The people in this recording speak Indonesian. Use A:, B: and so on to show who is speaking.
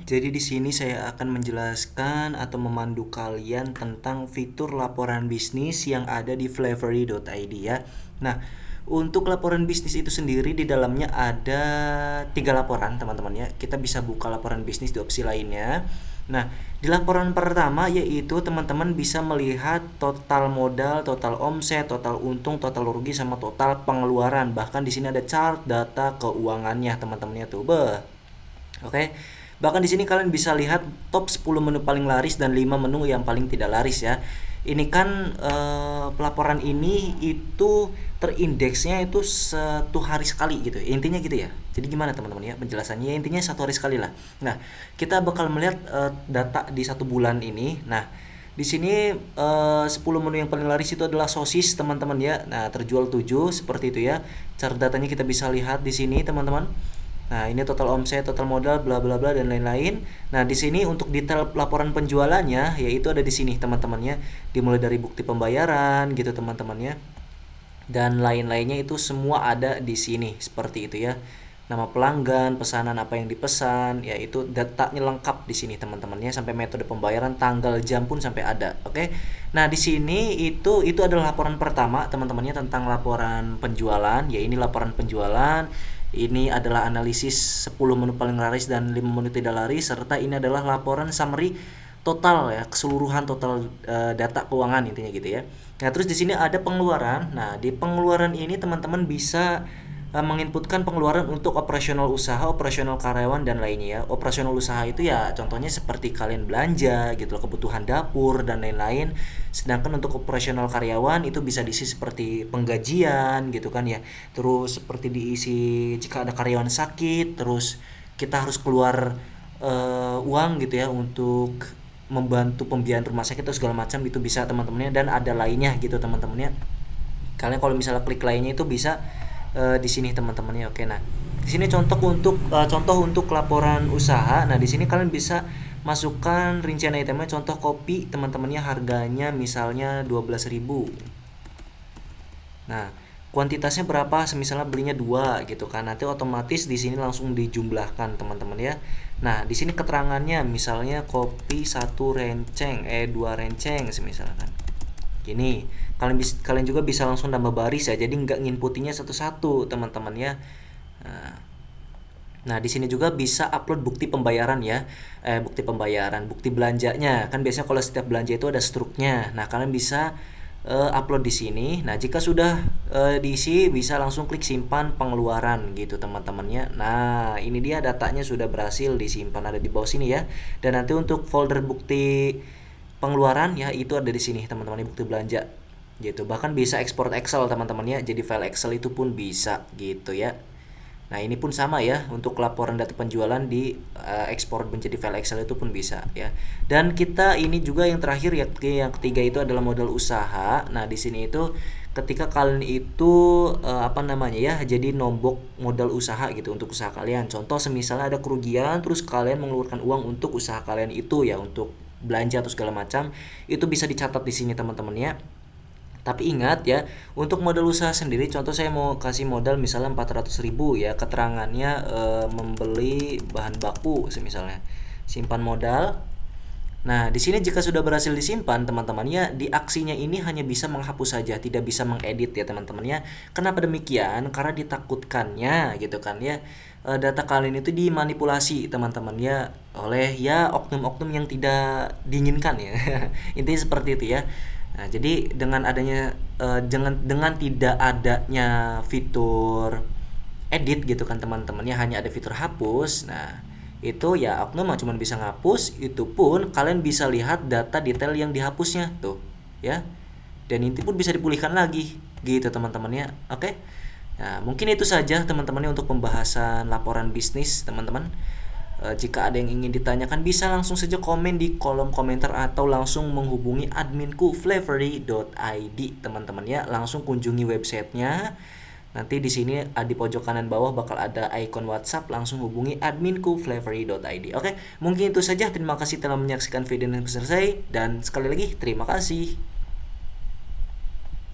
A: Jadi di sini saya akan menjelaskan atau memandu kalian tentang fitur laporan bisnis yang ada di Flavory.id ya. Nah, untuk laporan bisnis itu sendiri di dalamnya ada 3 laporan teman-teman ya. Kita bisa buka laporan bisnis di opsi lainnya. Nah, di laporan pertama yaitu teman-teman bisa melihat total modal, total omset, total untung, total rugi sama total pengeluaran. Bahkan di sini ada chart data keuangannya teman-temannya tuh. Oke. Bahkan di sini kalian bisa lihat top 10 menu paling laris dan 5 menu yang paling tidak laris ya. Ini kan pelaporan ini itu terindeksnya itu 1 hari sekali gitu. Intinya gitu ya. Jadi gimana teman-teman ya penjelasannya? Intinya 1 hari sekali lah. Nah, kita bakal melihat data di 1 bulan ini. Nah, di sini 10 menu yang paling laris itu adalah sosis teman-teman ya. Nah, terjual 7 seperti itu ya. Cara datanya kita bisa lihat di sini teman-teman. Nah, ini total omset, total modal, bla bla bla dan lain-lain. Nah, di sini untuk detail laporan penjualannya yaitu ada di sini teman-temannya, dimulai dari bukti pembayaran gitu teman-temannya. Dan lain-lainnya itu semua ada di sini seperti itu ya. Nama pelanggan, pesanan apa yang dipesan, yaitu datanya lengkap di sini teman-temannya sampai metode pembayaran, tanggal, jam pun sampai ada. Oke. Nah, di sini itu adalah laporan pertama teman-temannya tentang laporan penjualan, ya ini laporan penjualan. Ini adalah analisis 10 menu paling laris dan 5 menu tidak laris, serta ini adalah laporan summary total ya, keseluruhan total data keuangan intinya gitu ya. Nah, terus di sini ada pengeluaran. Nah, di pengeluaran ini teman-teman bisa menginputkan pengeluaran untuk operasional usaha, operasional karyawan dan lainnya ya. Operasional usaha itu ya contohnya seperti kalian belanja gitu loh, kebutuhan dapur dan lain-lain. Sedangkan untuk operasional karyawan itu bisa diisi seperti penggajian gitu kan ya. Terus seperti diisi jika ada karyawan sakit, terus kita harus keluar uang gitu ya untuk membantu pembiayaan rumah sakit atau segala macam itu bisa teman-temannya, dan ada lainnya gitu teman-temannya. Kalian kalau misalnya klik lainnya itu bisa di sini teman-temannya. Oke, nah di sini contoh untuk laporan usaha. Nah, di sini kalian bisa masukkan rincian itemnya. Contoh kopi teman-temannya harganya misalnya 12.000. Nah, kuantitasnya berapa? Misalnya belinya 2 gitu kan. Nanti otomatis di sini langsung dijumlahkan teman-teman ya. Nah, di sini keterangannya misalnya kopi 2 renceng misalkan. Gini, kalian juga bisa langsung nambah baris ya. Jadi nggak nginputinya satu-satu teman-teman ya. Nah, di sini juga bisa upload bukti pembayaran ya. Bukti belanjanya. Kan biasanya kalau setiap belanja itu ada struknya. Nah, kalian bisa upload di sini. Nah, jika sudah diisi, bisa langsung klik simpan pengeluaran gitu teman-temannya. Nah, ini dia datanya sudah berhasil disimpan, ada di bawah sini ya. Dan nanti untuk folder bukti pengeluaran ya itu ada di sini teman-teman, bukti belanja gitu. Bahkan bisa ekspor Excel teman-teman ya. Jadi file Excel itu pun bisa gitu ya. Nah, ini pun sama ya, untuk laporan data penjualan di ekspor menjadi file Excel itu pun bisa ya. Dan kita ini juga yang terakhir ya, yang ketiga itu adalah modal usaha. Nah, di sini itu ketika kalian itu jadi nombok modal usaha gitu untuk usaha kalian. Contoh semisalnya ada kerugian terus kalian mengeluarkan uang untuk usaha kalian itu ya, untuk belanja atau segala macam, itu bisa dicatat di sini teman-teman ya. Tapi ingat ya, untuk modal usaha sendiri, contoh saya mau kasih modal misalnya 400.000 ya, keterangannya membeli bahan baku misalnya. Simpan modal. Nah, di sini jika sudah berhasil disimpan, teman-teman ya, di aksinya ini hanya bisa menghapus saja, tidak bisa mengedit ya teman-teman ya. Kenapa demikian? Karena ditakutkannya gitu kan ya, data kalian itu dimanipulasi teman-teman ya oleh ya oknum-oknum yang tidak diinginkan ya. Intinya seperti itu ya. Nah, jadi dengan tidak adanya fitur edit gitu kan teman-teman ya, hanya ada fitur hapus. Nah, itu ya oknum cuma bisa ngapus, itu pun kalian bisa lihat data detail yang dihapusnya tuh ya. Dan itu pun bisa dipulihkan lagi gitu teman-teman ya. Oke. Nah, mungkin itu saja teman-teman untuk pembahasan laporan bisnis teman-teman. Jika ada yang ingin ditanyakan bisa langsung saja komen di kolom komentar atau langsung menghubungi adminku flavory.id teman-teman ya. Langsung kunjungi websitenya. Nanti di sini di pojok kanan bawah bakal ada icon WhatsApp, langsung hubungi adminku flavory.id. Oke, mungkin itu saja. Terima kasih telah menyaksikan video ini sampai selesai dan sekali lagi terima kasih.